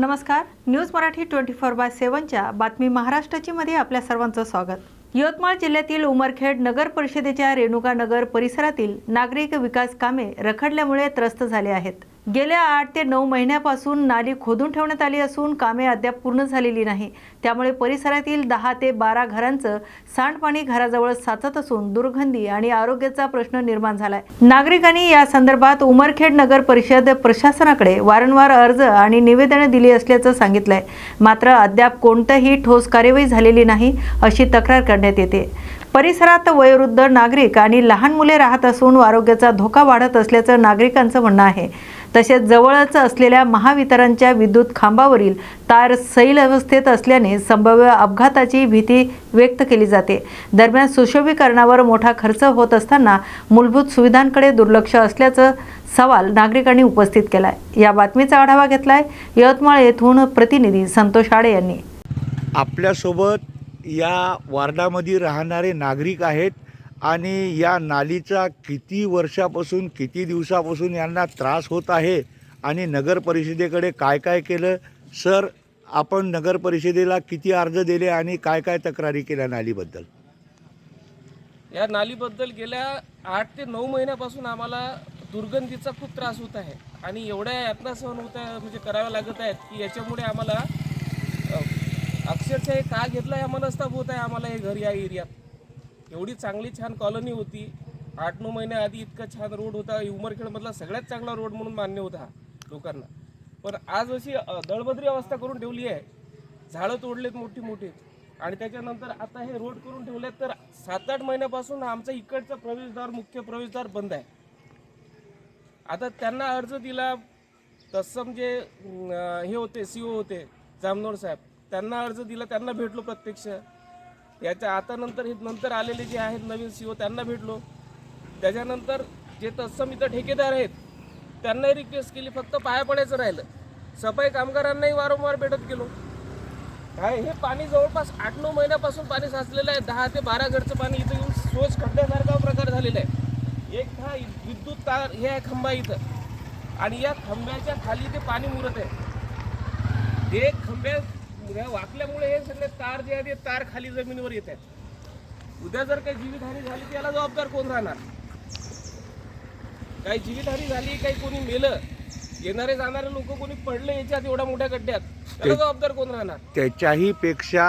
नमस्कार, न्यूज मराठी 24/7च्या बातमी महाराष्ट्राची मध्ये आपल्या सर्वांचं स्वागत। यवतमाळ जिल्ह्यातील उमरखेड नगर परिषदेच्या रेणुका नगर परिसरातील नागरिक विकास कामे रखडल्यामुळे त्रस्त झाले आहेत। गेल्या 8 ते 9 महिन्यापासून नाली खोदून ठेवण्यात आली असून कामे अद्याप पूर्ण झालेली नाही। त्यामुळे परिसरातील 10 ते 12 घरांचं सांडपाणी घराजवळ साचत असून दुर्गंधी आणि आरोग्याचा प्रश्न निर्माण झालाय। नागरिकांनी या संदर्भात उमरखेड नगर परिषद प्रशासनाकडे वारंवार अर्ज आणि निवेदने दिली असल्याचं सांगितलंय। मात्र अद्याप कोणतीही ठोस कार्यवाही झालेली नाही अशी तक्रार करण्यात येते। परिसरात वयोवृद्ध नागरिक आणि लहान मुले राहत असून आरोग्याचा धोका वाढत असल्याचं नागरिकांचं म्हणणं आहे। तसेच जवळच असलेल्या महावितरणच्या विद्युत खांबावरील तार सैल अवस्थेत असल्याने संभाव्य अपघाताची भीती व्यक्त केली जाते। दरम्यान सुशोभीकरणावर मोठा खर्च होत असताना मूलभूत सुविधांकडे दुर्लक्ष असल्याचा सवाल नागरिकांनी उपस्थित केलाय। या बातमीचा आढावा घेतलाय यवतमाळ येथून प्रतिनिधी संतोष आडे यांनी। आपल्यासोबत या वार्डामध्ये राहणारे नागरिक आहेत आणि या नालीचा किती वर्षापासून किती दिवसापासून यांना त्रास होत आहे आणि नगर परिषदेकडे काय काय केलं सर, आपण नगर परिषदेला किती अर्ज दिले आणि काय काय तक्रारी केल्या नालीबद्दल? या नालीबद्दल गेल्या 8 ते 9 महिन्यापासून आम्हाला दुर्गंधीचा खूप त्रास होत आहे आणि एवढ्या यातना सहन होत आहे म्हणजे कराव्या लागत आहेत की याच्यामुळे आम्हाला अक्षरशः हे का घेतलं आहे आम्हाला नसता होत आहे। आम्हाला हे घर या एरियात एवढी चांगली छान कॉलनी होती, 8-9 महिन्याआधी इतका छान रोड होता, उमरखेडमधला सगळ्यात चांगला रोड म्हणून मान्य होता लोकांना। पण आज अशी दळबद्री अवस्था करून ठेवली आहे, झाडं तोडलेत मोठी मोठी आणि त्याच्यानंतर आता हे रोड करून ठेवलेत। तर 7-8 महिन्यापासून आमचा इकडचा प्रवेशद्वार मुख्य प्रवेशद्वार बंद आहे। आता त्यांना अर्ज दिला तसं म्हणजे हे होते CO होते जामनोर साहेब, त्यांना अर्ज दिला, त्यांना भेटलो प्रत्यक्ष। याच्या आता नंतर आलेले जे आहेत नवीन CO त्यांना भेटलो। त्याच्यानंतर जे तत्सम इथं ठेकेदार आहेत त्यांनाही रिक्वेस्ट केली, फक्त पाया पडायचं राहिलं। सफाई कामगारांनाही वारंवार भेटत गेलो। काय हे पाणी जवळपास 8-9 महिन्यापासून पाणी साचलेलं आहे। 10 ते 12 घरचं पाणी इथं येऊन सोच खड्ड्यासारखा प्रकार झालेला आहे। एक हा विद्युत तार हे आहे खंबा इथं आणि या खंब्याच्या खाली ते पाणी मुरत आहे। हे खंब्या वाकल्यामुळे हे सगळे तार जे आहेत ते तार खाली जमिनीवर येत आहेत। उद्या जर काही जीवितहानी झाली तर याला जबाबदार कोण राहणार? काही जीवितहानी झाली, काही कोणी मेलं, येणारे जाणारे लोक कोणी पडले याच्यात एवढ्या मोठ्या गड्ड्यात, त्याला जबाबदार कोण राहणार? त्याच्याही पेक्षा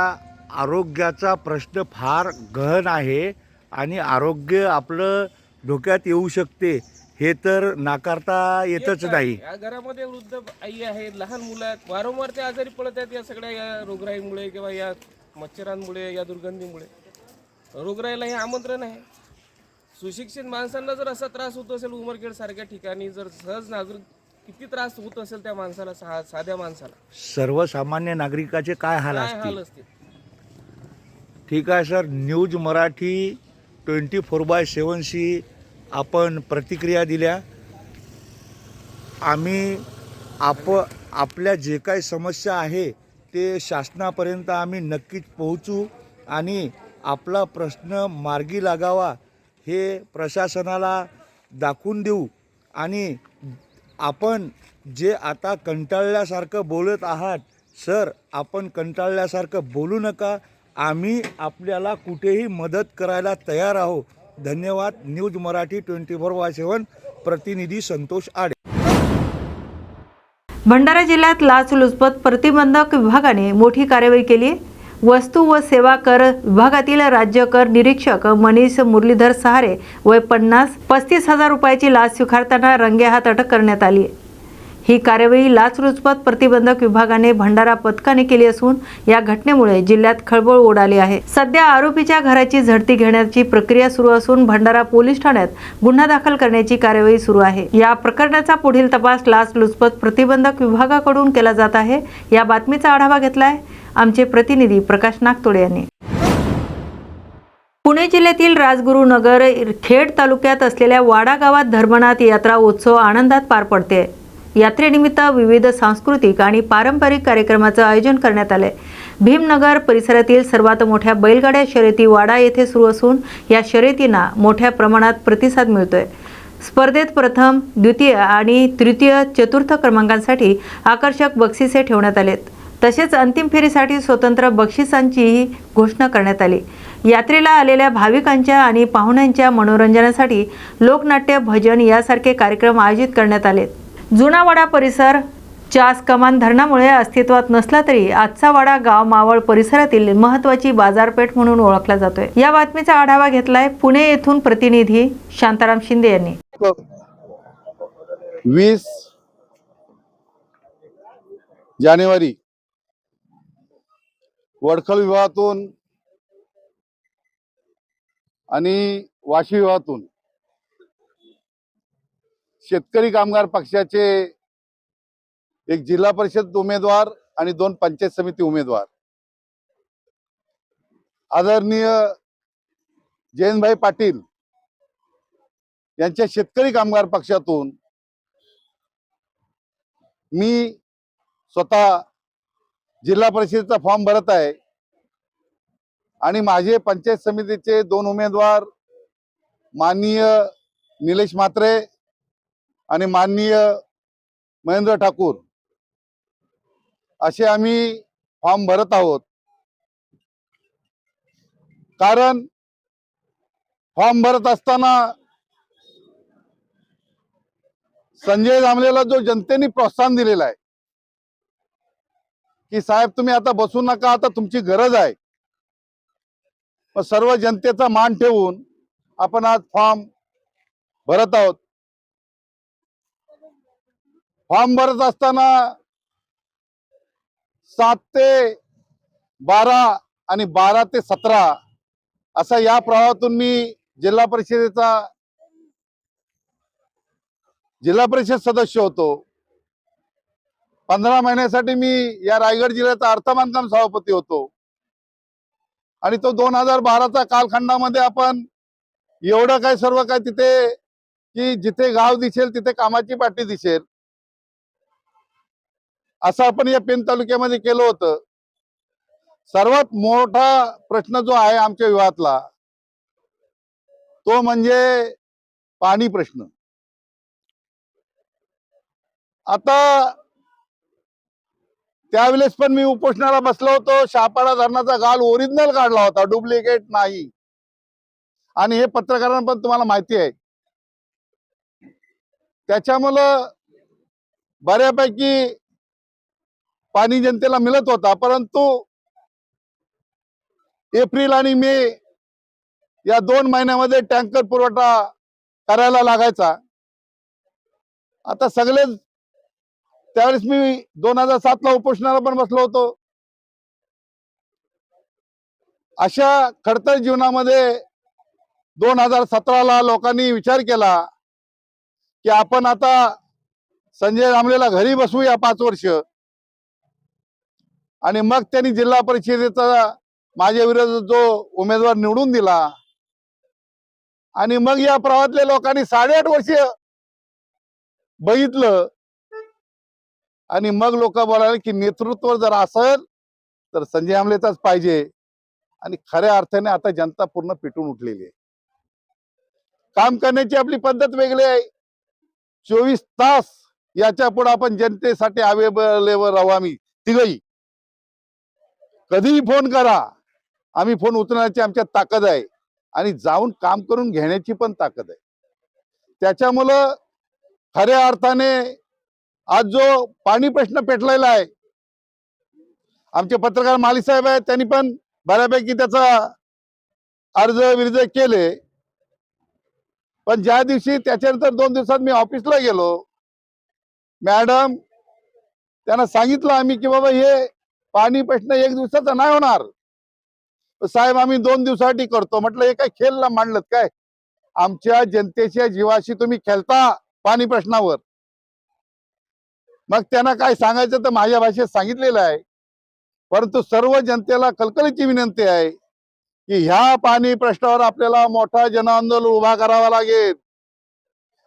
आरोग्याचा प्रश्न फार गहन आहे आणि आरोग्य आपलं धोक्यात येऊ शकते हे तर नाकारता येतच नाही। या घरामध्ये वृद्ध आई आहे, लहान मुलं आहेत, वारंवार ते आजारी पडत आहेत या सगळ्या या रोगराईमुळे किंवा या मच्छरांमुळे, या दुर्गंधीमुळे। रोगराईला हे आमंत्रण आहे। सुशिक्षित माणसांना जर असा त्रास होत असेल उमरखेड सारख्या ठिकाणी, जर सहज नागरिक किती त्रास होत असेल त्या माणसाला, साध्या माणसाला, सर्वसामान्य नागरिकाचे काय हाल असतील? ठीक आहे सर, न्यूज मराठी 24/7शी आपण प्रतिक्रिया दिल्या। आम्ही आपल्या जे काही समस्या आहे ते शासनापर्यंत आम्ही नक्कीच पोहोचू आणि आपला प्रश्न मार्गी लागावा हे प्रशासनाला दाखवून देऊ। आणि आपण जे आता कंटाळल्यासारखं बोलत आहात सर, आपण कंटाळल्यासारखं बोलू नका। आम्ही आपल्याला कुठेही मदत करायला तयार आहोत। धन्यवाद। न्यूज मराठी 24/7 प्रतिनिधी संतोष आडे। भंडारा जिल्ह्यात लाचलुचपत प्रतिबंधक विभागाने मोठी कार्यवाही केली। वस्तू व सेवा कर विभागातील राज्य कर निरीक्षक मनीष मुरलीधर सहारे वय 35,000 रुपयाची लाच स्वीकारताना रंगेहात अटक करण्यात आली। ही कार्यवाही लाचलुचपत प्रतिबंधक विभागाने भंडारा पथकाने केली असून या घटनेमुळे जिल्ह्यात खळबळ उडाली आहे। सध्या आरोपीच्या घराची झडती घेण्याची प्रक्रिया सुरू असून भंडारा पोलीस ठाण्यात गुन्हा दाखल करण्याची कार्यवाही सुरू आहे। या प्रकरणाचा पुढील तपास लाचलुचपत प्रतिबंधक विभागाकडून केला जात आहे। या बातमीचा आढावा घेतलाय आमचे प्रतिनिधी प्रकाश नागतोडे यांनी। पुणे जिल्ह्यातील राजगुरुनगर खेड तालुक्यात असलेल्या वाडा गावात धर्मनाथ यात्रा उत्सव आनंदात पार पडते। यात्रेनिमित्त विविध सांस्कृतिक आणि पारंपरिक कार्यक्रमाचं आयोजन करण्यात आले। भीमनगर परिसरातील सर्वात मोठ्या बैलगाड्या शर्यती वाडा येथे सुरू असून या शर्यतींना मोठ्या प्रमाणात प्रतिसाद मिळतोय। स्पर्धेत प्रथम, द्वितीय आणि तृतीय, चतुर्थ क्रमांकांसाठी आकर्षक बक्षिसे ठेवण्यात आलेत. तसेच अंतिम फेरीसाठी स्वतंत्र बक्षिसांचीही घोषणा करण्यात आली. यात्रेला आलेल्या भाविकांच्या आणि पाहुण्यांच्या मनोरंजनासाठी लोकनाट्य, भजन यासारखे कार्यक्रम आयोजित करण्यात आले. जुना वाडा परिसर चास कमान धरणामुळे अस्तित्वात नसला तरी आजचा वाडा गाव मावळ परिसरातील महत्त्वाची बाजारपेठ म्हणून ओळखला जातोय. या बातमीचा आढावा घेतलाय पुणे येथून प्रतिनिधी शांताराम शिंदे यांनी. 20 जानेवारी वडखल विभागातून आणि वाशी विभागातून शेतकरी कामगार पक्षाचे एक जिल्हा परिषद उमेदवार आणि 2 पंचायत समिती उमेदवार आदरणीय जयंतभाई पाटील यांच्या शेतकरी कामगार पक्षातून मी स्वतः जिल्हा परिषदेचा फॉर्म भरत आहे आणि माझे पंचायत समितीचे 2 उमेदवार माननीय निलेश म्हात्रे आणि माननीय महेंद्र ठाकूर असे आम्ही फॉर्म भरत आहोत. कारण फॉर्म भरत असताना संजय दामलेला जो जनतेने प्रोत्साहन दिलेला आहे की साहेब तुम्ही आता बसू नका, आता तुमची गरज आहे, मग सर्व जनतेचा मान ठेवून आपण आज फॉर्म भरत आहोत. फॉर्म भरत असताना 7 ते 12 आणि 12 ते 17 असा या प्रवाहातून मी जिल्हा परिषद सदस्य होतो. 15 महिन्यासाठी मी या रायगड जिल्ह्याचा अर्थबांधकाम सभापती होतो आणि तो 2012चा कालखंडामध्ये आपण एवढं काय सर्व काय तिथे की जिथे गाव दिसेल तिथे कामाची पाठी दिसेल असं आपण या पेन तालुक्यामध्ये केलं होतं. सर्वात मोठा प्रश्न जो आहे आमच्या विभागातला तो म्हणजे पाणी प्रश्न. आता त्यावेळेस पण मी उपोषणाला बसलो होतो. शहापाडा धरणाचा गाल ओरिजिनल काढला होता, डुप्लिकेट नाही, आणि हे पत्रकारांना पण तुम्हाला माहिती आहे. त्याच्यामुळं बऱ्यापैकी पाणी जनतेला मिळत होता, परंतु एप्रिल आणि मे या 2 महिन्यामध्ये टँकर पुरवठा करायला लागायचा. आता सगळे त्यावेळेस मी 2007ला उपोषणाला पण बसलो होतो. अशा खडतर जीवनामध्ये 2017ला लोकांनी विचार केला की आपण आता संजय दामलेला घरी बसवूया 5 वर्ष, आणि मग त्यांनी जिल्हा परिषदेचा माझ्या विरोधात जो उमेदवार निवडून दिला आणि मग या प्रवाहातल्या लोकांनी 8.5 वर्ष बघितलं आणि मग लोक बोलायला की नेतृत्व जर असेल तर संजय दामलेचाच पाहिजे. आणि खऱ्या अर्थाने आता जनता पूर्ण पेटून उठलेली आहे. काम करण्याची आपली पद्धत वेगळी आहे. 24 तास याच्या पुढे आपण जनतेसाठी अवेलेबल राहू. आम्ही तिघही कधीही फोन करा, आम्ही फोन उचलण्याची आमच्यात ताकद आहे आणि जाऊन काम करून घेण्याची पण ताकद आहे. त्याच्यामुळं खऱ्या अर्थाने आज जो पाणी प्रश्न पेटलेला आहे, आमचे पत्रकार माली साहेब आहेत, त्यांनी पण बऱ्यापैकी त्याचा अर्ज विर्ज केले. पण ज्या दिवशी त्याच्यानंतर 2 दिवसात मी ऑफिसला गेलो, मॅडम त्यांना सांगितलं आम्ही की बाबा हे पाणी प्रश्न 1 दिवसाचा नाही होणार साहेब, आम्ही 2 दिवसासाठी करतो. म्हटलं हे काय खेळला मांडलं काय? आमच्या जनतेच्या जीवाशी तुम्ही खेळता पाणी प्रश्नावर. मग त्यांना काय सांगायचं तर माझ्या भाषेत सांगितलेलं आहे. परंतु सर्व जनतेला कळकळीची विनंती आहे की ह्या पाणी प्रश्नावर आपल्याला मोठा जन आंदोलन उभा करावा लागेल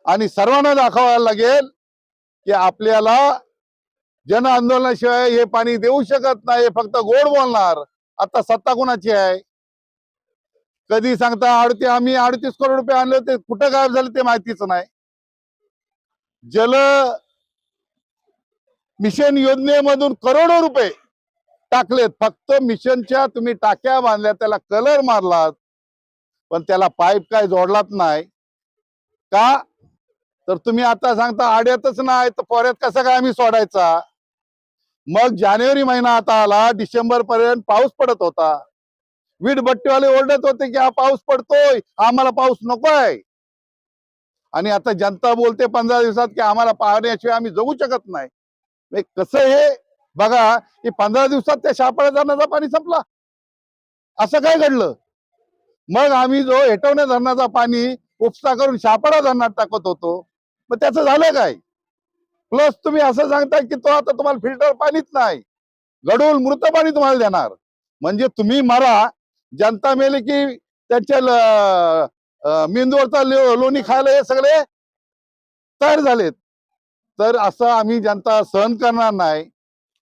आणि सर्वांना दाखवायला लागेल की आपल्याला जन आंदोलनाशिवाय हे पाणी देऊ शकत नाही. फक्त गोड बोलणार. आता सत्ता कोणाची आहे? कधी सांगता आम्ही 38 करोड रुपये आणले होते, कुठं गायब झाले ते माहितीच नाही. जल मिशन योजनेमधून करोडो रुपये टाकलेत. फक्त मिशनच्या तुम्ही टाक्या बांधल्या, त्याला कलर मारलात, पण त्याला पाईप काय जोडलात नाही का? तर तुम्ही आता सांगता आड्यातच नाही, तर पोऱ्यात कसा काय आम्ही सोडायचा? मग जानेवारी महिना आता आला, डिसेंबर पर्यंत पाऊस पडत होता. वीटभट्टीवाले ओरडत होते की हा पाऊस पडतोय, आम्हाला पाऊस नकोय. आणि आता जनता बोलते 15 दिवसात की आम्हाला पाण्याशिवाय आम्ही जगू शकत नाही. कसं हे बघा, की 15 दिवसात त्या शापाळा धरणाचा पाणी संपला. असं काय घडलं? मग आम्ही जो हेटवणे धरणाचा पाणी उपसा करून शापाळा धरणात टाकत होतो, मग त्याचं झालं काय? प्लस तुम्ही असं सांगताय की तो आता तुम्हाला फिल्टर पाणीच नाही, गढूळ मृत पाणी तुम्हाला देणार. म्हणजे तुम्ही मरा, जनता मेले की त्यांच्या मेंदूवरचा लोणी खायला हे सगळे तयार झालेत. तर असं आम्ही जनता सहन करणार नाही.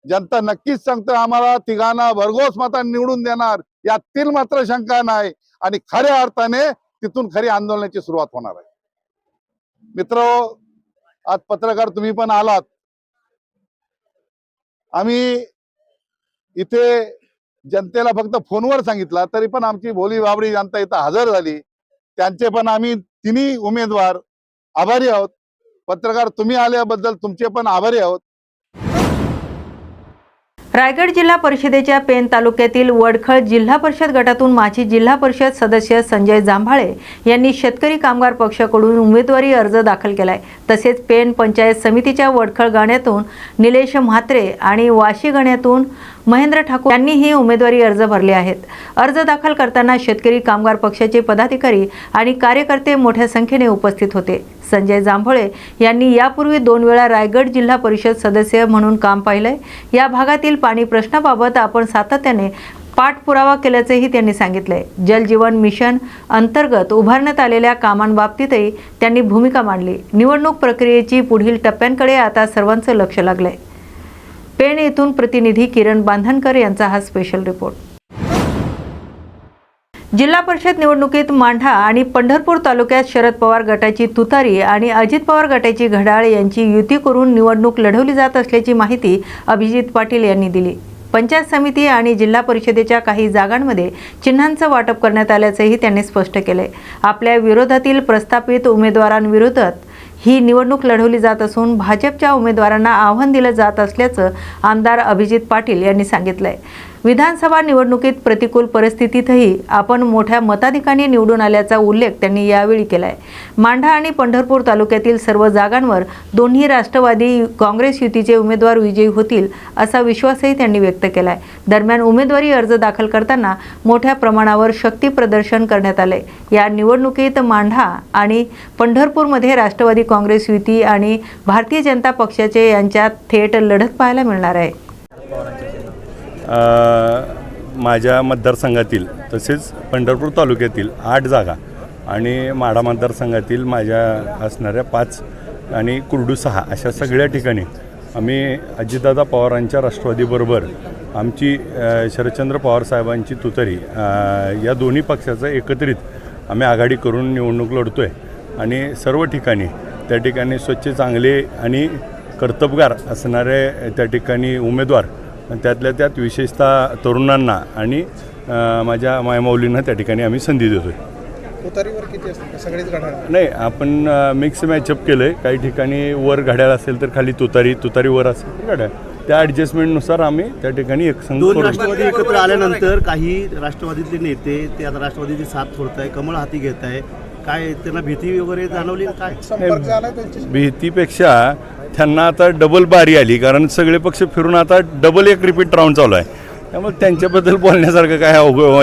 जनता नक्कीच सांगतो आम्हाला तिघांना भरघोस मतांनी निवडून देणार, यातील मात्र शंका नाही. आणि खऱ्या अर्थाने तिथून खरी आंदोलनाची सुरुवात होणार आहे. मित्र, आज पत्रकार तुम्ही पण आलात. आम्ही इथे जनतेला फक्त फोनवर सांगितलं, तरी पण आमची भोली बाबडी जनता इथं हजर झाली. त्यांचे पण आम्ही तिन्ही उमेदवार आभारी आहोत. पत्रकार तुम्ही आल्याबद्दल तुमचे पण आभारी आहोत. रायगड जिल्हा परिषदेच्या पेण तालुक्यातील वडखळ जिल्हा परिषद गटातून माजी जिल्हा परिषद सदस्य संजय जांभाळे यांनी शेतकरी कामगार पक्षाकडून उमेदवारी अर्ज दाखल केलाय. तसेच पेण पंचायत समितीच्या वडखळ गाण्यातून निलेश म्हात्रे आणि वाशी गाण्यातून महेंद्र ठाकूर यांनीही उमेदवारी अर्ज भरले आहेत. अर्ज दाखल करताना शेतकरी कामगार पक्षाचे पदाधिकारी आणि कार्यकर्ते मोठ्या संख्येने उपस्थित होते. संजय जांभळे यांनी यापूर्वी 2 वेळा रायगड जिल्हा परिषद सदस्य म्हणून काम पाहिलंय. या भागातील पाणी प्रश्नाबाबत आपण सातत्याने पाठपुरावा केल्याचेही त्यांनी सांगितले. जल जीवन मिशन अंतर्गत उभारण्यात आलेल्या कामांबाबतीतही त्यांनी भूमिका मांडली. निवडणूक प्रक्रियेची पुढील टप्प्यांकडे आता सर्वांचं लक्ष लागलंय. पेण येथून प्रतिनिधी किरण बांधनकर यांचा हा स्पेशल रिपोर्ट. जिल्हा परिषद निवडणुकीत मांढा आणि पंढरपूर तालुक्यात शरद पवार गटाची तुतारी आणि अजित पवार गटाची घड्याळ यांची युती करून निवडणूक लढवली जात असल्याची माहिती अभिजित पाटील यांनी दिली. पंचायत समिती आणि जिल्हा परिषदेच्या काही जागांमध्ये चिन्हांचं वाटप करण्यात आल्याचंही त्यांनी स्पष्ट केले. आपल्या विरोधातील प्रस्थापित उमेदवारांविरोधात ही निवडणूक लढवली जात असून भाजपच्या उमेदवारांना आव्हान दिलं जात असल्याचं आमदार अभिजित पाटील यांनी सांगितलंय. विधानसभा निवडणुकीत प्रतिकूल परिस्थितीतही आपण मोठ्या मताधिकाने निवडून आल्याचा उल्लेख त्यांनी यावेळी केलाय. मांढा आणि पंढरपूर तालुक्यातील सर्व जागांवर दोन्ही राष्ट्रवादी काँग्रेस युतीचे उमेदवार विजयी होतील असा विश्वासही त्यांनी व्यक्त केलाय. दरम्यान उमेदवारी अर्ज दाखल करताना मोठ्या प्रमाणावर शक्ती प्रदर्शन करण्यात आले. या निवडणुकीत मांढा आणि पंढरपूरमध्ये राष्ट्रवादी काँग्रेस युती आणि भारतीय जनता पक्षाचे यांच्यात थेट लढत पाहायला मिळणार आहे. माझ्या मतदारसंघातील तसेच पंढरपूर तालुक्यातील 8 जागा आणि माढा मतदारसंघातील माझ्या असणाऱ्या 5 आणि कुर्डू 6 अशा सगळ्या ठिकाणी आम्ही अजितदादा पवारांच्या राष्ट्रवादीबरोबर आमची शरदचंद्र पवार साहेबांची तुतारी या दोन्ही पक्षाचं एकत्रित आम्ही आघाडी करून निवडणूक लढतो आहे. आणि सर्व ठिकाणी त्या ठिकाणी स्वच्छ चांगले आणि कर्तबगार असणारे त्या ठिकाणी उमेदवार, त्यातल्या त्यात विशेषतः तरुणांना आणि माझ्या मायमाऊलींना त्या ठिकाणी आम्ही संधी देतो आहे. तुतारीवर किती असतील सगळेच घड्याळ? नाही, आपण मिक्स मॅचअप केलं आहे. काही ठिकाणी वर घड्याळ असेल तर खाली तुतारी वर असेल तर घड्याळ, त्या ॲडजस्टमेंटनुसार आम्ही त्या ठिकाणी एक संघ दोन राष्ट्रवादी एकत्र आल्यानंतर काही राष्ट्रवादीतले नेते ते आता राष्ट्रवादीची साथ सोडत आहे, कमळ हाती घेत आहे. काय त्यांना भीती वगैरे जाणवली काय? संपर्क झाला त्यांच्याशी? भीतीपेक्षा त्यांना आता डबल बारी आली, कारण सगळे पक्ष फिरून आता डबल एक रिपीट राऊंड चालू आहे. त्यामुळे त्यांच्याबद्दल बोलण्यासारखं काय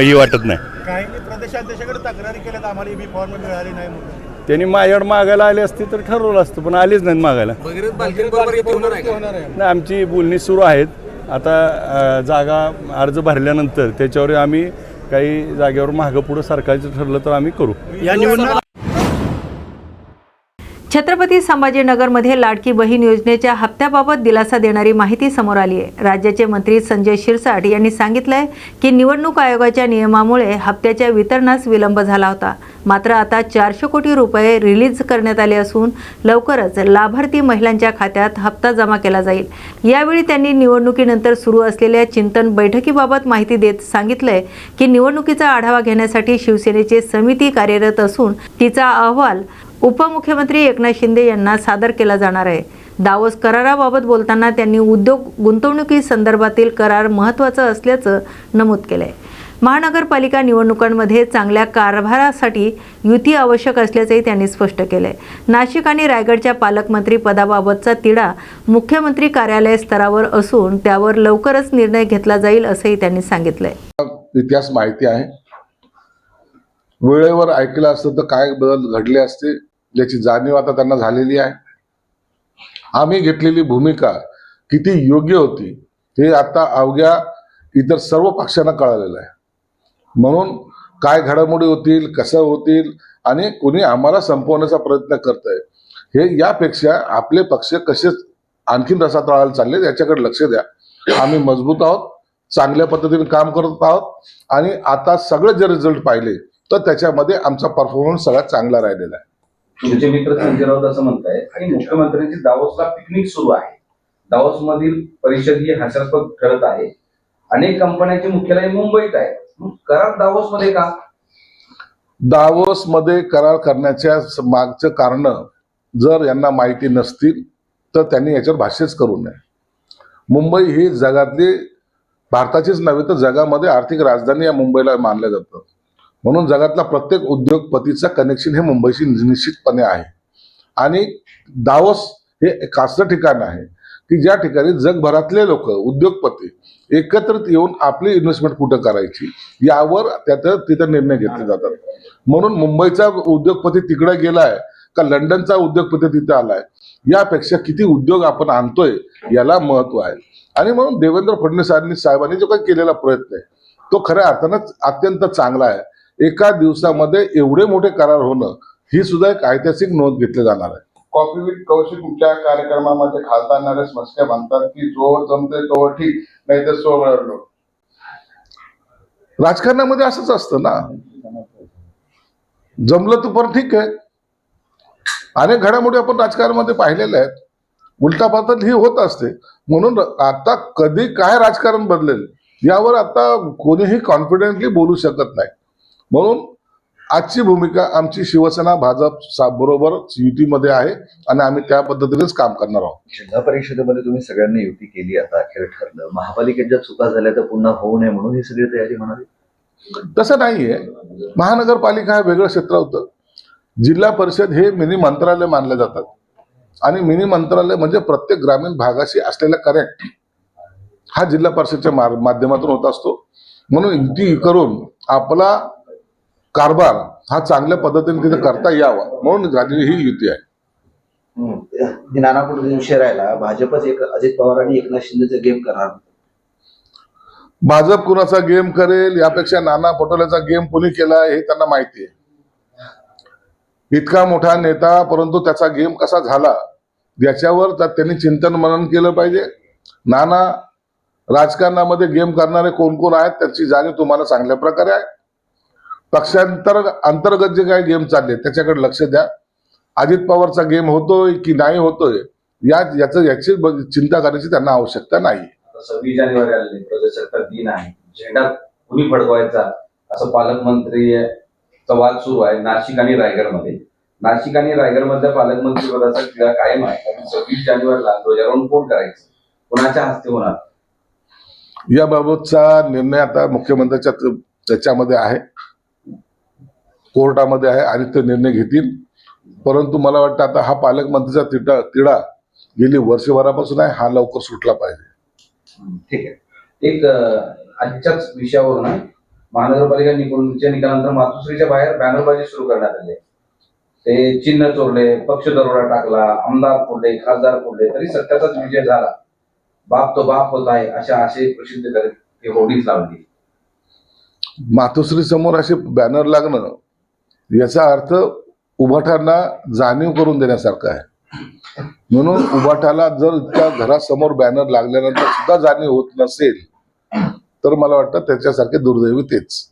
ही वाटत नाही. काही प्रदेशाध्यक्षाकडे तक्रारी केल्यात, आम्हाला ईबी फॉर्म मिळाली नाही म्हणून. त्यांनी माझ्याकडे मागायला आले असते तर ठरवलं असतं, पण आलेच नाहीत मागायला. नाही, आमची बोलणी सुरू आहेत. आता जागा अर्ज भरल्यानंतर त्याच्यावर आम्ही काही जागेवर मागं पुढं सरकारचं ठरलं तर आम्ही करू. या निवडणूक छत्रपती संभाजीनगरमध्ये लाडकी बहीण योजनेच्या हप्त्याबाबत दिलासा देणारी माहिती समोर आली आहे. राज्याचे मंत्री संजय शिरसाट यांनी सांगितलंय की निवडणूक आयोगाच्या नियमामुळे हप्त्याच्या वितरणास विलंब झाला होता. मात्र आता 400 कोटी रुपये रिलीज करण्यात आले असून लवकरच लाभार्थी महिलांच्या खात्यात हप्ता जमा केला जाईल. यावेळी त्यांनी निवडणुकीनंतर सुरू असलेल्या चिंतन बैठकीबाबत माहिती देत सांगितलंय की निवडणुकीचा आढावा घेण्यासाठी शिवसेनेची समिती कार्यरत असून तिचा अहवाल उपमुख्यमंत्री एकनाथ शिंदे यांना सादर केला जाणार आहे. दावोस कराराबाबत बोलताना त्यांनी उद्योग गुंतवणुकी संदर्भातील करार महत्त्वाचा असल्याचं नमूद केलंय. महानगरपालिका निवडणुकांमध्ये चांगल्या कारभारासाठी युती आवश्यक असल्याचंही त्यांनी स्पष्ट केलंय. नाशिक आणि रायगडच्या पालकमंत्री पदाबाबतचा तिढा मुख्यमंत्री कार्यालय स्तरावर असून त्यावर लवकरच निर्णय घेतला जाईल असंही त्यांनी सांगितलंय. इतिहास माहिती आहे. वेळेवर ऐकलं असतं तर काय बदल घडले असते याची जाणीव आता त्यांना झालेली आहे. आम्ही घेतलेली भूमिका किती योग्य होती हे आता अवघ्या इतर सर्व पक्षांना कळालेलं आहे. म्हणून काय घडामोडी होतील, कसं होतील आणि कोणी आम्हाला संपवण्याचा प्रयत्न करत आहे हे यापेक्षा आपले पक्ष कसे आणखीन रसा तळायला चालले याच्याकडे लक्ष द्या. आम्ही मजबूत आहोत, चांगल्या पद्धतीने काम करत आहोत आणि आता सगळे जे रिझल्ट पाहिले तर त्याच्यामध्ये आमचा परफॉर्मन्स सगळ्यात चांगला राहिलेला आहे. तुमचे मित्र संजय राऊत असं म्हणताय की मुख्यमंत्र्यांची दावोसला पिकनिक सुरू आहे. दावोस मधील परिषद ही हास्यास्पद ठरत आहे. अनेक कंपन्यांचे मुख्यालय मुंबईत आहे. करार दावोस मध्ये का? दावोस मध्ये करार करण्याच्या मागचं कारण जर यांना माहिती नसतील तर त्यांनी याच्यावर भाष्यच करू नये. मुंबई ही जगातली भारताचीच नव्हे तर जगामध्ये आर्थिक राजधानी या मुंबईला मानलं जातं. म्हणून जगातला प्रत्येक उद्योगपतीचं कनेक्शन हे मुंबईशी निश्चितपणे आहे. आणि दावोस हे एक असं ठिकाण आहे की ज्या ठिकाणी जगभरातले लोक उद्योगपती एकत्रित येऊन आपली इन्व्हेस्टमेंट कुठं करायची यावर तिथं निर्णय घेतले जातात. म्हणून मुंबईचा उद्योगपती तिकडे गेलाय का लंडनचा उद्योगपती तिथे आलाय यापेक्षा किती उद्योग आपण आणतोय याला महत्व आहे. आणि म्हणून देवेंद्र फडणवीस साहेबांनी जो काही केलेला प्रयत्न आहे तो खऱ्या अर्थानं अत्यंत चांगला आहे. एका दिवसामध्ये एवढे मोठे करार होणं ही सुद्धा एक ऐतिहासिक नोंद घेतली जाणार आहे. कॉफी विथ कौशिकच्या कार्यक्रमामध्ये खासदार नरेश म्हस्के म्हणतात की जोवर जमते तोवर ठीक, नाही तर सोबत. राजकारणामध्ये असंच असतं ना, जमलं तर पण ठीक आहे. अनेक घडामोडी आपण राजकारणामध्ये पाहिलेल्या आहेत. उलटापालट ही होत असते. म्हणून आता कधी काय राजकारण बदलेल यावर आता कोणीही कॉन्फिडेंटली बोलू शकत नाही. म्हणून आजची भूमिका आमची शिवसेना भाजप बरोबर युतीमध्ये आहे आणि आम्ही त्या पद्धतीनेच काम करणार आहोत. जिल्हा परिषदेमध्ये तुम्ही सगळ्यांनी युती केली, आता अखेर ठरलं. महापालिकेत ज्या चुका झाल्या त्या पुन्हा होऊ नये म्हणून ही सगळी तयारी म्हणाली. तसं नाहीये. महानगरपालिका हे वेगळं क्षेत्र होतं. जिल्हा परिषद हे मिनी मंत्रालय मानले जातात आणि मिनी मंत्रालय म्हणजे प्रत्येक ग्रामीण भागाशी असलेला कनेक्ट हा जिल्हा परिषदच्या माध्यमातून होत असतो. म्हणून युती करून आपला कारभार हा चांगल्या पद्धतीने तिथे करता यावा म्हणून झालेली ही युती आहे. नाना पटोले विषय राहिला. भाजपच एक अजित पवार आणि एकनाथ शिंदेचा गेम करणार. भाजप कुणाचा गेम करेल यापेक्षा नाना पटोलेचा गेम कोणी केला हे त्यांना माहिती आहे. इतका मोठा नेता परंतु त्याचा गेम कसा झाला याच्यावर त्यांनी चिंतन मनन केलं पाहिजे. नाना राजकारणामध्ये गेम करणारे कोण कोण आहेत त्याची जाणीव तुम्हाला चांगल्या प्रकारे आहे. अंतर्गत जे काही गेम चालले त्याच्याकडे लक्ष द्या. अजित पवारचा गेम होतोय की नाही होतोय याची चिंता करण्याची त्यांना आवश्यकता नाही. 26 जानेवारी आलेली प्रजासत्ताक दिन आहे. झेंडा कुणी फडकवायचा असं पालकमंत्रीचा वाद सुरू आहे नाशिक आणि रायगडमध्ये. नाशिक आणि रायगडमधल्या पालकमंत्री पदाचा तिढा कायम आहे. 26 जानेवारीला ध्वजारोहण कोण करायचं, कोणाच्या हस्ते होणार याबाबतचा निर्णय आता मुख्यमंत्र्यांच्या त्याच्यामध्ये आहे, कोर्टामध्ये आहे आणि ते निर्णय घेतील. परंतु मला वाटतं आता हा पालकमंत्रीचा तिढा गेली वर्षभरापासून आहे, हा लवकर सुटला पाहिजे. ठीक आहे. एक आजच्याच विषयावरून महानगरपालिका निवडणुकीच्या निकालानंतर मातोश्रीच्या बाहेर बॅनरबाजी सुरू करण्यात आली. ते चिन्ह चोरले, पक्ष दरोडा टाकला, आमदार फोडले, खासदार फोडले, तरी सत्याचाच विजय झाला. बाप तो बाप होत आहे असे प्रसिद्ध करत होर्डिंग्स लावली. मातोश्री समोर असे बॅनर लागणं याचा अर्थ उभाट्यांना जाणीव करून देण्यासारखं आहे. म्हणून उभाट्याला जर त्या घरासमोर बॅनर लागल्यानंतर सुद्धा जाणीव होत नसेल तर मला वाटतं त्याच्यासारखे दुर्दैवी तेच.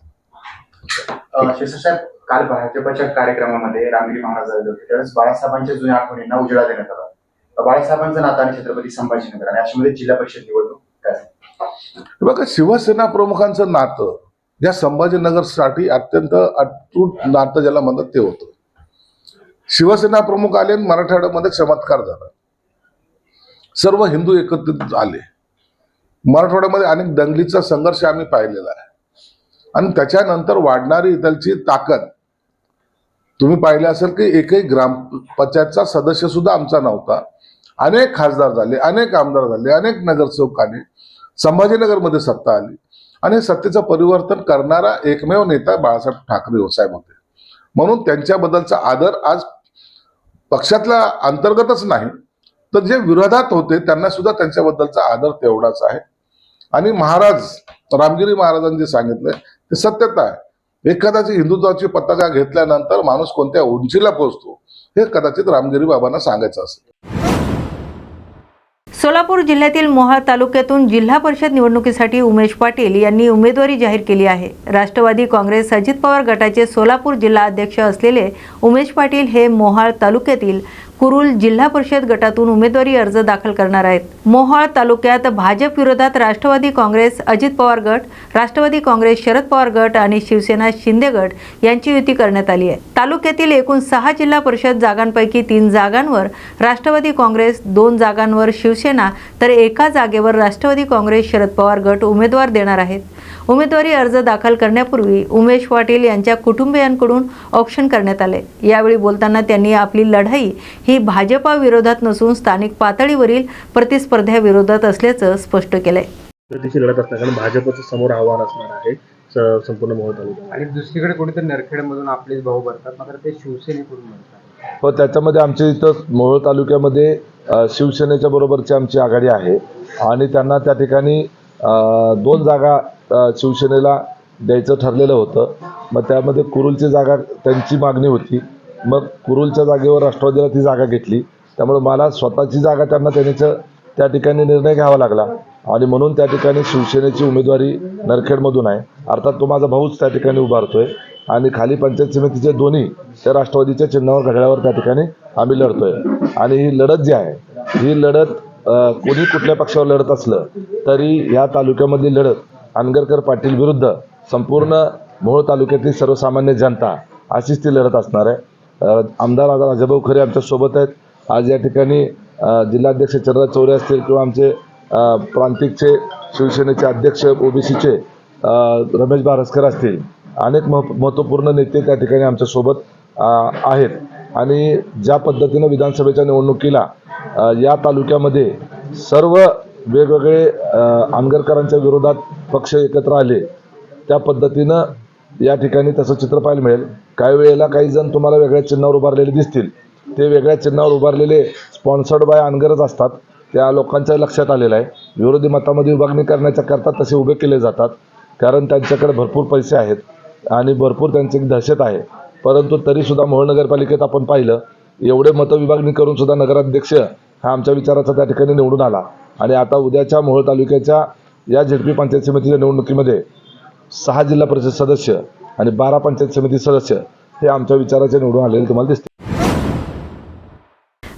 शिवसाहेब, काल भाजपच्या कार्यक्रमामध्ये रामगिरी महाराज आले होते, त्यावेळेस बाळासाहेबांच्या जुन्या आठवणींना उजेडा देण्यात आला. बाळासाहेबांचं नातं आणि छत्रपती संभाजीनगर आणि अशामध्ये जिल्हा परिषद निवडणूक काय? बघा, शिवसेना प्रमुखांचं नातं या संभाजीनगरसाठी अत्यंत अटूट नातं ज्याला म्हणतात ते होतं. शिवसेना प्रमुख आले आणि मराठवाड्यामध्ये चमत्कार झाला. सर्व हिंदू एकत्रित आले. मराठवाड्यामध्ये अनेक दंगलीचा संघर्ष आम्ही पाहिलेला आहे आणि त्याच्यानंतर वाढणारी इथलची ताकद तुम्ही पाहिले असेल की एकही ग्रामपंचायतचा सदस्य सुद्धा आमचा नव्हता. अनेक खासदार झाले, अनेक आमदार झाले, अनेक नगरसेवक आले, संभाजीनगरमध्ये सत्ता आली आणि सत्तेचं परिवर्तन करणारा एकमेव नेता बाळासाहेब ठाकरे साहेब होते. म्हणून त्यांच्याबद्दलचा आदर आज पक्षातल्या अंतर्गतच नाही तर जे विरोधात होते त्यांना सुद्धा त्यांच्याबद्दलचा आदर तेवढाच आहे. आणि महाराज रामगिरी महाराजांनी जे सांगितलंय ते सत्यता आहे. एखाद्याची हिंदुत्वाची पताका घेतल्यानंतर माणूस कोणत्या उंचीला पोहोचतो हे कदाचित रामगिरी बाबांना सांगायचं असेल. सोलापूर जिल्ह्यातील मोहाळ तालुक्यातून जिल्हा परिषद निवडणुकीसाठी उमेश पाटील यांनी उमेदवारी जाहीर केली आहे. राष्ट्रवादी काँग्रेस अजित पवार गटाचे सोलापूर जिल्हा अध्यक्ष असलेले उमेश पाटील हे मोहाळ तालुक्यातील कुरुल जिल्हा परिषद गटातून उमेदवारी अर्ज दाखल करणार आहेत. मोहाळ तालुक्यात भाजप विरोधात राष्ट्रवादी काँग्रेस अजित पवार गट, राष्ट्रवादी काँग्रेस शरद पवार गट आणि शिवसेना शिंदे गट यांची युती करण्यात आली आहे. तालुक्यातील एकूण 6 जिल्हा परिषद जागांपैकी 3 जागांवर राष्ट्रवादी काँग्रेस, 2 जागांवर शिवसेना तर एका जागेवर राष्ट्रवादी काँग्रेस शरद पवार गट उमेदवार देणार आहेत. उमेदवारी अर्ज दाखल करण्यापूर्वी उमेश पाटील यांच्या कुटुंबियांकडून औक्षण करण्यात आले. यावेळी बोलताना त्यांनी आपली लढाई ही भाजपा विरोधात नसून स्थानिक पातळीवरील प्रतिस्पर्ध्याविरोधात असल्याचं स्पष्ट केलंय. लढत असणार कारण भाजपचं समोर आव्हान असणार आहे संपूर्ण मोहोळ तालुक्यात आणि दुसरीकडे कुठेतरी नरखेडमधून आपलेच भाऊ भरतात, मात्र ते शिवसेनेकडून भरतात. हो, त्याच्यामध्ये आमच्या इथं मोहोळ तालुक्यामध्ये शिवसेनेच्या बरोबरची आमची आघाडी आहे आणि त्यांना त्या ठिकाणी 2 जागा शिवसेनेला द्यायचं ठरलेलं होतं. मग त्यामध्ये कुरुलची जागा त्यांची मागणी होती. मग कुरुलच्या जागेवर राष्ट्रवादीला ती जागा घेतली. त्यामुळे मला स्वतःची जागा त्यांना देण्याचं त्या ठिकाणी निर्णय घ्यावा लागला आणि म्हणून त्या ठिकाणी शिवसेनेची उमेदवारी नरखेडमधून आहे. अर्थात तो माझा भाऊच त्या ठिकाणी उभारतोय आणि खाली पंचायत समितीचे दोन्ही त्या राष्ट्रवादीच्या चिन्हावर घड्याळावर त्या ठिकाणी आम्ही लढतोय. आणि ही लढत जी आहे ही लढत कोणी कुठल्या पक्षावर लढत असलं तरी या तालुक्यामधली लढत अनगरकर पाटील विरुद्ध संपूर्ण मोहोळ तालुक्यातील सर्वसामान्य जनता अशीच ती लढत असणार आहे. आमदार राजाभाऊ खरे आमच्या सोबत आहेत. आज या ठिकाणी जिल्हाध्यक्ष चंद्रराज चौरे असतील किंवा आमचे प्रांतिकचे शिवसेनेचे अध्यक्ष ओबीसीचे रमेश बारसकर असतील, अनेक महत्त्वपूर्ण नेते त्या ठिकाणी आमच्यासोबत आहेत. आणि ज्या पद्धतीनं विधानसभेच्या निवडणुकीला या तालुक्यामध्ये सर्व वेगवेगळे आंगरकरांच्या विरोधात पक्ष एकत्र आले त्या पद्धतीनं या ठिकाणी तसं चित्र पाहायला मिळेल. काही वेळेला काही जण तुम्हाला वेगळ्या चिन्हावर उभारलेले दिसतील. ते वेगळ्या चिन्हावर उभारलेले स्पॉन्सर्ड बाय अनगरच असतात. त्या लोकांच्या लक्षात आलेलं आहे. विरोधी मतामध्ये विभागणी करण्याच्या करता तसे उभे केले जातात कारण त्यांच्याकडे भरपूर पैसे आहेत आणि भरपूर त्यांची दहशत आहे. परंतु तरीसुद्धा मोहोळ नगरपालिकेत आपण पाहिलं एवढे मतं विभागणी करून सुद्धा नगराध्यक्ष हा आमच्या विचाराचा त्या ठिकाणी निवडून आला. आणि आता उद्याच्या मोहोळ तालुक्याच्या या झेडपी पंचायत समितीच्या निवडणुकीमध्ये 6 जिल्हा परिषद सदस्य आणि 12 पंचायत समिती सदस्य हे आमच्या विचाराचे निवडून आलेले तुम्हाला दिसते.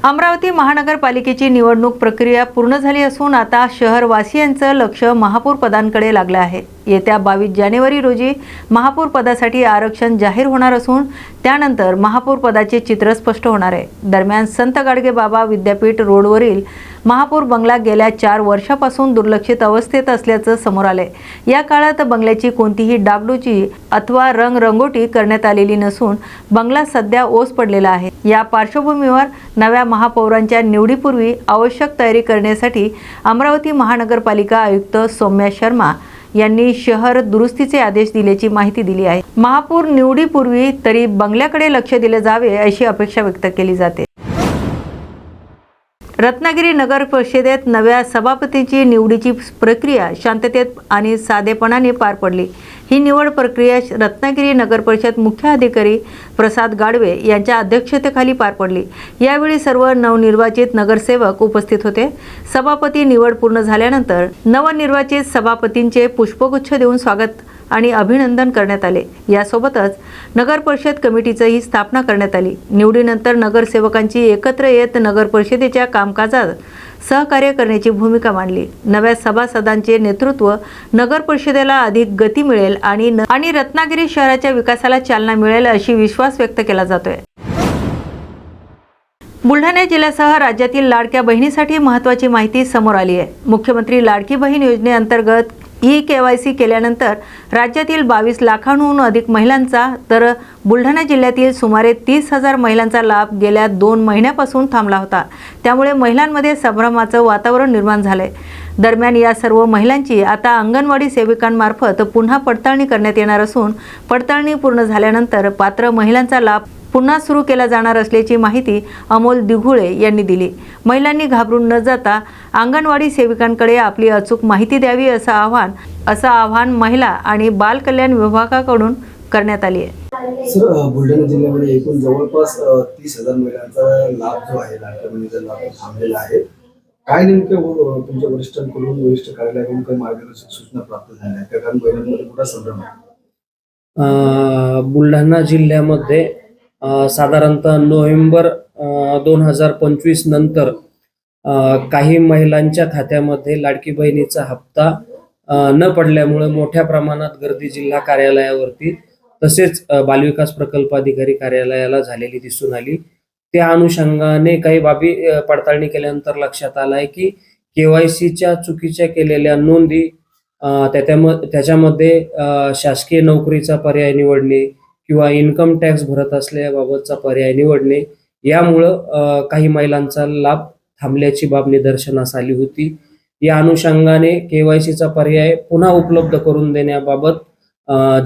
अमरावती महानगरपालिकेची निवडणूक प्रक्रिया पूर्ण झाली असून आता शहरवासियांचं लक्ष महापौर पदांकडे लागलं आहे. येत्या 22 जानेवारी रोजी महापौर पदासाठी आरक्षण जाहीर होणार असून त्यानंतर महापौर पदाचे चित्र स्पष्ट होणार आहे. दरम्यान संत गाडगे बाबा विद्यापीठ रोडवरील महापौर बंगला गेल्या 4 वर्षापासून दुर्लक्षित अवस्थेत असल्याचं समोर आलंय. या काळात बंगल्याची कोणतीही डागडुजी अथवा रंगरंगोटी करण्यात आलेली नसून बंगला सध्या ओस पडलेला आहे. या पार्श्वभूमीवर नव्या महापौरांच्या निवडीपूर्वी आवश्यक तयारी करण्यासाठी अमरावती महानगरपालिका आयुक्त सौम्या शर्मा यांनी शहर दुरुस्तीचे आदेश दिल्याची माहिती दिली आहे. महापौर निवडीपूर्वी तरी बंगल्याकडे लक्ष दिले जावे अशी अपेक्षा व्यक्त केली जाते. रत्नागिरी नगर परिषदेत नव्या सभापतींची निवडीची प्रक्रिया शांततेत आणि साधेपणाने पार पडली. ही निवड प्रक्रिया रत्नागिरी नगर परिषद मुख्य अधिकारी प्रसाद गाडवे यांच्या अध्यक्षतेखाली पार पडली। यावेळी सर्व नवनिर्वाचित नगरसेवक उपस्थित होते। सभापती निवड पूर्ण झाल्यानंतर नवनिर्वाचित सभापतींचे पुष्पगुच्छ देऊन स्वागत आणि अभिनंदन करण्यात आले। यासोबतच नगर परिषद कमिटीचीही स्थापना करण्यात आली। निवडीनंतर नगरसेवकांची एकत्र येत नगर परिषदेच्या कामकाजात सहकार्य करण्याची भूमिका मांडली। नव्या सभासदांचे नेतृत्व नगर परिषदेला अधिक गती मिळेल आणि रत्नागिरी शहराच्या विकासाला चालना मिळेल अशी विश्वास व्यक्त केला जातोय। बुलढाणा जिल्ह्यासह राज्यातील लाडक्या बहिणीसाठी महत्त्वाची माहिती समोर आली आहे। मुख्यमंत्री लाडकी बहीण योजनेअंतर्गत KYC केल्यानंतर राज्यातील 22 लाखांहून अधिक महिलांचा तर बुलढाणा जिल्ह्यातील सुमारे 30,000 महिलांचा लाभ गेल्या 2 महिन्यापासून थांबला होता। त्यामुळे महिलांमध्ये संभ्रमाचं वातावरण निर्माण झालंय। दरम्यान या सर्व महिलांची आता अंगणवाडी सेविकांमार्फत पुन्हा पडताळणी करण्यात येणार असून पडताळणी पूर्ण झाल्यानंतर पात्र महिलांचा लाभ पुन्हा सुरू केला जाणार असल्याची माहिती अमोल दिघुळे यांनी दिली। महिलांनी घाबरून न जाता अंगणवाडी सेविकांकडे आपली अचूक माहिती द्यावी असं आवाहन महिला आणि बाल कल्याण विभागाकडून करण्यात आली आहे। सर, बुलढाणा जिल्ह्यामध्ये एकूण जवळपास 30,000 महिलांचा लाभ जो आहे लाडक्या बहिणीचा लाभ थांबलेला आहे। काय नेमकं तुमच्या वरिष्ठ कार्यालयाकडून काही मार्गदर्शक सूचना प्राप्त झाल्या आहेत? कारण महिलांमध्ये मोठा संभ्रम आहे। बुलढाणा जिल्ह्यामध्ये साधारणतः नोव्हेंबर 2025 नंतर काही महिलांच्या खात्यामध्ये लाडकी बहिणीचा हप्ता न पडल्यामुळे मोठ्या प्रमाणात गर्दी जिल्हा कार्यालयावरती तसेच बालविकास प्रकल्प अधिकारी कार्यालयाला झालेली दिसून आली। त्या अनुषंगाने काही बाबी पडताळणी केल्यानंतर लक्षात आलं आहे की KYCच्या चुकीच्या केलेल्या नोंदी त्याच्यामध्ये शासकीय नोकरीचा पर्याय निवडणे किंवा इन्कम टॅक्स भरत असल्याबाबतचा पर्याय निवडणे यामुळं काही महिलांचा लाभ थांबल्याची बाब निदर्शनास आली होती। या अनुषंगाने KYCचा पर्याय पुन्हा उपलब्ध करून देण्याबाबत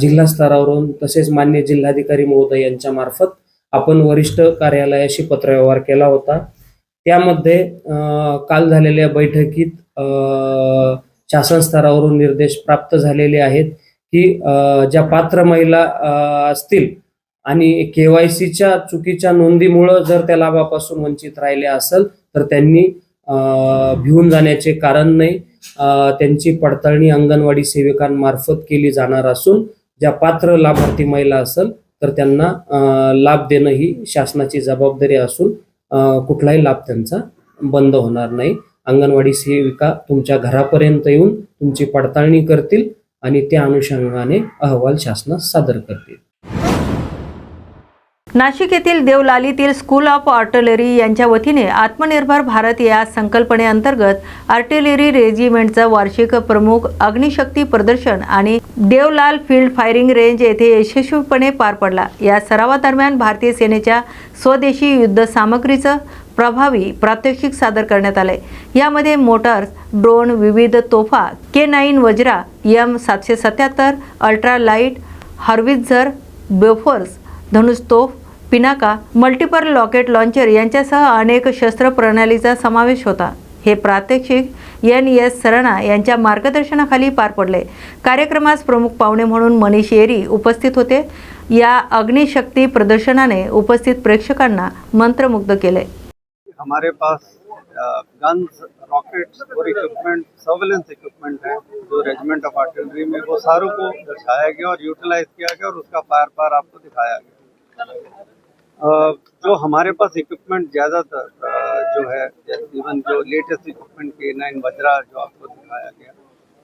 जिल्हा स्तरावरून तसेच मान्य जिल्हाधिकारी महोदय यांच्या मार्फत आपण वरिष्ठ कार्यालयाशी पत्रव्यवहार केला होता। त्यामध्ये काल झालेल्या बैठकीत शासन स्तरावरून निर्देश प्राप्त झालेले आहेत की ज्या पात्र महिला असतील आणि KYCच्या चुकीच्या नोंदीमुळे जर त्या लाभापासून वंचित राहिले असेल तर त्यांनी भिवून जाण्याचे कारण नाही। त्यांची पडताळणी अंगणवाडी सेविकांमार्फत केली जाणार असून ज्या पात्र लाभार्थी महिला असेल तर त्यांना लाभ देणं ही शासनाची जबाबदारी असून कुठलाही लाभ त्यांचा बंद होणार नाही। अंगणवाडी सेविका तुमच्या घरापर्यंत येऊन तुमची पडताळणी करतील आणि त्या अनुषंगाने अहवाल शासनास सादर करतील। नाशिक येथील देवलालीतील स्कूल ऑफ आर्टिलरी यांच्या वतीने आत्मनिर्भर भारत या संकल्पनेअंतर्गत आर्टिलरी रेजिमेंटचं वार्षिक प्रमुख अग्निशक्ती प्रदर्शन आणि देवलाल फील्ड फायरिंग रेंज येथे यशस्वीपणे पार पडला। या सरावादरम्यान भारतीय सेनेच्या स्वदेशी युद्ध सामग्रीचं प्रभावी प्रात्यक्षिक सादर करण्यात आले। यामध्ये मोटार्स, ड्रोन, विविध तोफा, K9 Vajra, M777, ultra light howitzer, Bofors, Dhanush तोफ, पिनाका, मल्टिपल रॉकेट लॉन्चर यांच्यासह अनेक शस्त्र प्रणालीचा समावेश होता। हे प्रात्यक्षिक NS सरणा यांच्या मार्गदर्शनाखाली पार पडले। कार्यक्रमास प्रमुख पाहुणे म्हणून मनीष येरी उपस्थित होते। या अग्निशक्ती प्रदर्शनाने उपस्थित प्रेक्षकांना मंत्रमुग्ध केले। हमारे पास गन्स, रॉकेट्स और इक्विपमेंट, सर्वेलेंस इक्विपमेंट है जो रेजिमेंट ऑफ आर्टिलरी में, वो सारों को दर्शाया गया और यूटिलाइज किया गया और उसका फायर पार आपको दिखाया गया। जो हमारे पास इक्विपमेंट ज़्यादातर जो है, इवन जो लेटेस्ट इक्विपमेंट K9 वज्रा जो आपको दिखाया गया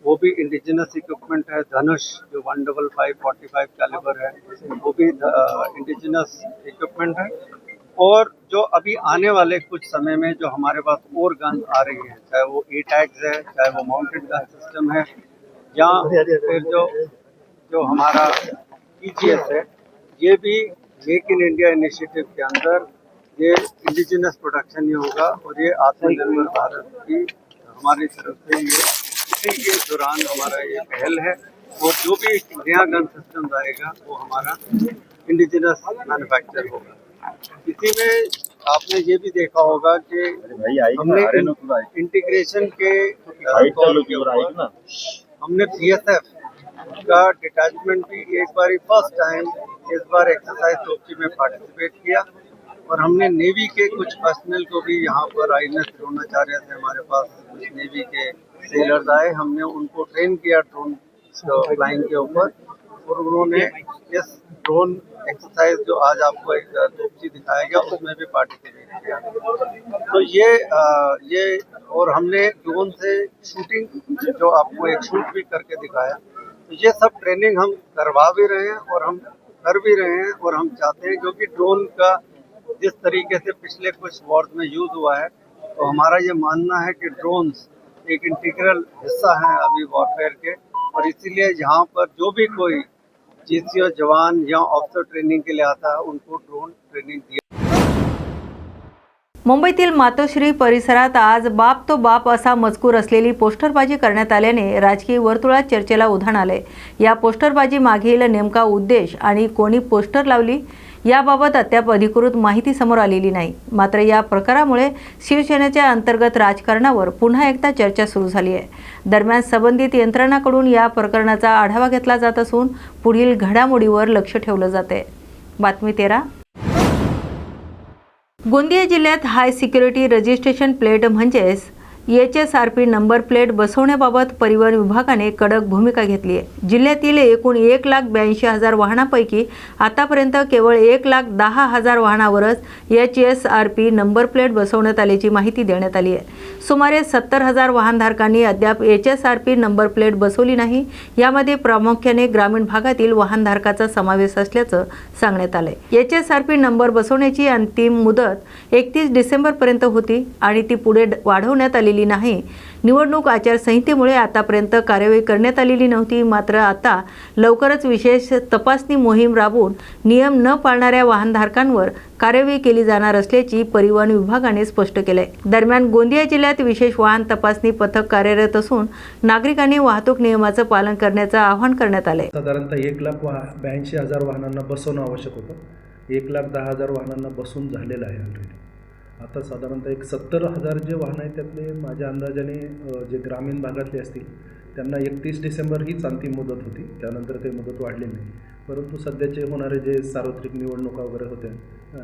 वो भी इंडिजिनस इक्विपमेंट है। धनुष जो 155-45 कैलिबर है वो भी इंडिजिनस इक्विपमेंट है। और जो अभी आने वाले कुछ समय में जो हमारे पास और गन आ रही है, चाहे वो A-टैग्स है, चाहे वो माउंटेड गन सिस्टम है, या फिर जो हमारा PGS है, ये भी मेक इन इंडिया इनिशिएटिव के अंदर ये इंडिजिनस प्रोडक्शन ही होगा और ये आत्मनिर्भर भारत की हमारी तरफ से ये इसी के दौरान हमारा ये पहल है। और जो भी नया गन सिस्टम आएगा वो हमारा इंडिजिनस मैन्युफैक्चर होगा। इसी में आपने ये भी देखा होगा कि हमने इंटीग्रेशन के हमने BSF का डिटैचमेंट भी एक बार फर्स्ट टाइम इस बार एक्सरसाइज तोपची में पार्टिसिपेट किया और हमने नेवी के कुछ पर्सनल को भी यहाँ पर INS द्रोणाचार्य से हमारे पास कुछ नेवी के सेलर्स आए, हमने उनको ट्रेन किया ड्रोन फ्लाइंग के ऊपर और उन्होंने इस ड्रोन एक्सरसाइज जो आज आपको एक तोपची दिखाया गया उसमें भी पार्टिसिपेट किया। तो ये और हमने ड्रोन से शूटिंग जो आपको एक शूट भी करके दिखाया। तो ये सब ट्रेनिंग हम करवा भी रहे हैं और हम कर भी रहे हैं और हम चाहते हैं, क्योंकि ड्रोन का जिस तरीके से पिछले कुछ वॉर्स में यूज हुआ है, तो हमारा ये मानना है कि ड्रोन्स एक इंटीग्रल हिस्सा है अभी वॉरफेयर के, और इसीलिए यहाँ पर जो भी कोई GCO जवान या ऑफिसर ट्रेनिंग के लिए आता है उनको ड्रोन ट्रेनिंग दिया। मुंबईतील मातोश्री परिसरात आज बाप तो बाप असा मजकूर असलेली पोस्टरबाजी करण्यात आल्याने राजकीय वर्तुळात चर्चेला उधाण आले। या पोस्टरबाजी मागील नेमका उद्देश आणि कोणी पोस्टर लावली याबाबत अद्याप अधिकृत माहिती समोर आलेली नाही। मात्र या प्रकारामुळे शिवसेनेच्या अंतर्गत राजकारणावर पुन्हा एकदा चर्चा सुरू झाली आहे। दरम्यान संबंधित यंत्रणांकडून या प्रकरणाचा आढावा घेतला जात असून पुढील घडामोडीवर लक्ष ठेवलं जाते। बातमी 13। गोंदिया जिल्ह्यात हाय सिक्युरिटी रजिस्ट्रेशन प्लेट म्हणजेच HSRP नंबर प्लेट बसवण्याबाबत परिवहन विभागाने कडक भूमिका घेतली आहे। जिल्ह्यातील एकूण 1,82,000 वाहनांपैकी आतापर्यंत केवळ 1,10,000 वाहनावरच HSRP नंबर प्लेट बसवण्यात आल्याची माहिती देण्यात आली आहे। सुमारे 70,000 वाहनधारकांनी अद्याप HSRP नंबर प्लेट बसवली नाही। यामध्ये प्रामुख्याने ग्रामीण भागातील वाहनधारकाचा समावेश असल्याचं सांगण्यात आले। HSRP नंबर बसवण्याची अंतिम मुदत 31 डिसेंबरपर्यंत होती आणि ती पुढे वाढवण्यात आली नाही। निवडणूक आचारसंहितेमुळे आतापर्यंत कार्यवाही करण्यात आलेली नव्हती। मात्र आता लवकरच विशेष तपासणी मोहीम राबवून नियम न पाळणाऱ्या वाहनधारकांवर कार्यवाही केली जाणार असल्याची परिवहन विभागाने स्पष्ट केले। दरम्यान गोंदिया जिल्ह्यात विशेष वाहन तपासणी पथक कार्यरत असून नागरिकांनी वाहतूक नियमाचं पालन करण्याचं आवाहन करण्यात आले। साधारणतः 1,82,000 वाहनांना बसवणं आवश्यक होतं। 1,10,000 वाहनांना बसून झालेलं आहे ऑलरेडी। आता साधारणतः 70,000 जे वाहनं आहेत त्यातले माझ्या अंदाजाने जे ग्रामीण भागातले असतील त्यांना 31 डिसेंबर हीच अंतिम मुदत होती। त्यानंतर काही मुदत वाढली नाही, परंतु सध्याचे होणारे जे सार्वत्रिक निवडणुका वगैरे होत्या,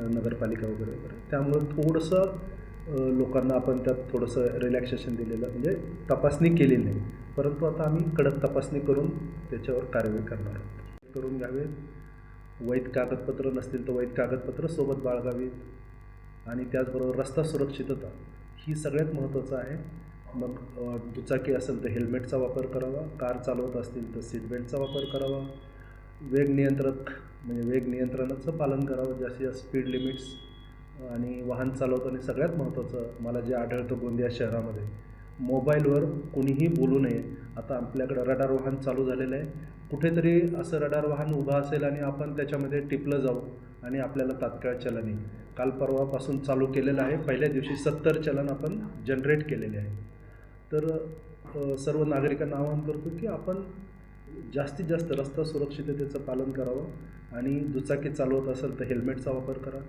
नगरपालिका वगैरे त्यामुळे थोडंसं लोकांना आपण त्यात थोडंसं रिलॅक्सेशन दिलेलं, म्हणजे तपासणी केलेली नाही। परंतु आता आम्ही कडक तपासणी करून त्याच्यावर कारवाई करणार आहोत। करून घ्यावेत, वैध कागदपत्र नसतील तर वैध कागदपत्र सोबत बाळगावीत आणि त्याचबरोबर रस्ता सुरक्षितता ही सगळ्यात महत्त्वाचं आहे। मग दुचाकी असेल तर हेल्मेटचा वापर करावा, कार चालवत असतील तर सीट बेल्टचा वापर करावा, वेग नियंत्रणाचं पालन करावं, जास्तीत जास्त स्पीड लिमिट्स, आणि वाहन चालवताना सगळ्यात महत्त्वाचं मला जे आढळतं गोंदिया शहरामध्ये, मोबाईलवर कोणीही बोलू नये। आता आपल्याकडं रडार वाहन चालू झालेलं आहे, कुठेतरी असं रडार वाहन उभं असेल आणि आपण त्याच्यामध्ये टिपलं जाऊ आणि आपल्याला तात्काळ चलन येईल। काल परवापासून चालू केलेलं आहे। पहिल्या दिवशी 70 चलन आपण जनरेट केलेले आहे। तर सर्व नागरिकांना आवाहन करतो की आपण जास्तीत जास्त रस्ता सुरक्षिततेचं पालन करावं आणि दुचाकी चालवत असेल तर हेल्मेटचा वापर करा,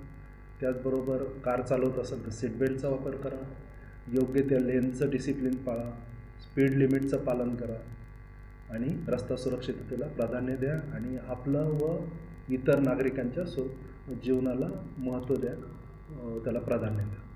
त्याचबरोबर कार चालवत असेल तर सीट बेल्टचा वापर करा, योग्य त्या लेनचं डिसिप्लिन पाळा, स्पीड लिमिटचं पालन करा आणि रस्ता सुरक्षिततेला प्राधान्य द्या आणि आपलं व इतर नागरिकांच्या जीवनाला महत्त्व द्या, त्याला प्राधान्य द्या।